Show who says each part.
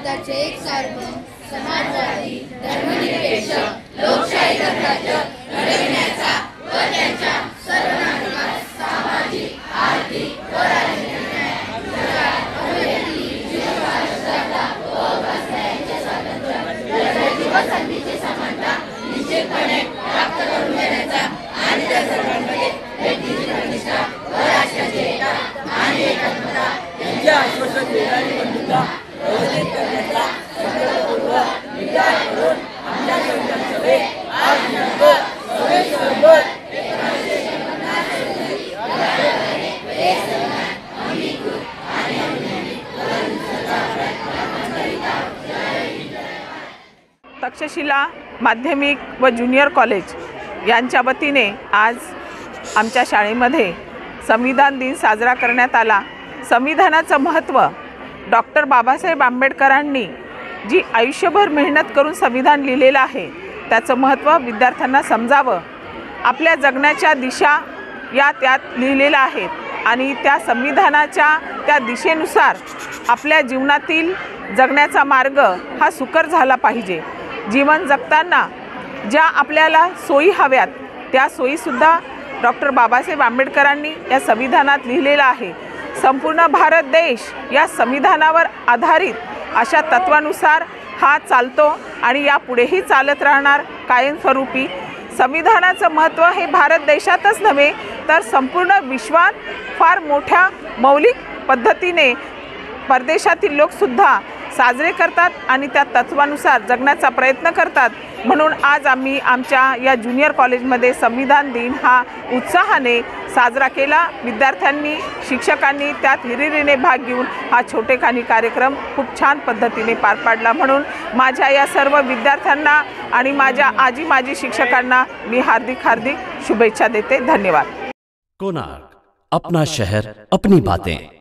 Speaker 1: भारताचे एक सार्वभौम समाजवादी धर्मनिरपेक्ष लोकशाही गणराज्य घडविण्याचा व त्यांच्या सर्व नागरिकांना सामाजिक, आर्थिक व राजकीय न्याय, अधिकार, अभिव्यक्ती, जीवनवास्तवता व वास्तवाचे स्वातंत्र्य, प्रगती व संधीची समानता निश्चितपणे प्राप्त करून देण्याचा आणि त्या सर्वांमध्ये व्यक्तीची प्रतिष्ठा व राष्ट्राची एकता आणि एकात्मता यांच्या आश्वासन देणारी बंधुता प्रवर्धित करण्याचा संकल्पपूर्वक विचार करून आमच्या संकल्पने आज दिनांक 26 नोव्हेंबर 1970
Speaker 2: तक्षशिला माध्यमिक व ज्युनियर कॉलेज यांच्या वतीने आज आमच्या शाळेमध्ये संविधान दिन साजरा करण्यात आला। संविधानाचं महत्त्व डॉक्टर बाबासाहेब आंबेडकरांनी जी आयुष्यभर मेहनत करून संविधान लिहिलेलं आहे त्याचं महत्त्व विद्यार्थ्यांना समजावं। आपल्या जगण्याच्या दिशा या त्यात लिहिलेल्या आहेत आणि त्या संविधानाच्या त्या दिशेनुसार आपल्या जीवनातील जगण्याचा मार्ग हा सुकर झाला पाहिजे। जीवन जगताना ज्या आपल्याला सोयी हव्यात त्या सोयीसुद्धा डॉक्टर बाबासाहेब आंबेडकरांनी या संविधानात लिहिलेलं आहे। संपूर्ण भारत देश या संविधानावर आधारित अशा तत्वानुसार हा चालतो आणि यापुढेही चालत राहणार कायमस्वरूपी। संविधानाचं महत्त्व हे भारत देशातच नव्हे तर संपूर्ण विश्वात फार मोठ्या मौलिक पद्धतीने परदेशातील लोकसुद्धा साजरे करतात आणि त्या तत्वानुसार जगण्याचा प्रयत्न करतात। म्हणून आज आम्ही आमच्या या ज्युनियर कॉलेजमध्ये संविधान दिन हा उत्साहाने साजरा केला। विद्यार्थ्यांनी, शिक्षकांनी त्यात हिरिरीने भाग घेऊन हा छोटेखानी कार्यक्रम खूप छान पद्धतीने पार पाडला। म्हणून माझ्या या सर्व विद्यार्थ्यांना आणि माझ्या आजी माजी शिक्षकांना मी हार्दिक शुभेच्छा देते। धन्यवाद।
Speaker 3: कोणार्क, अपना शहर अपनी बातें।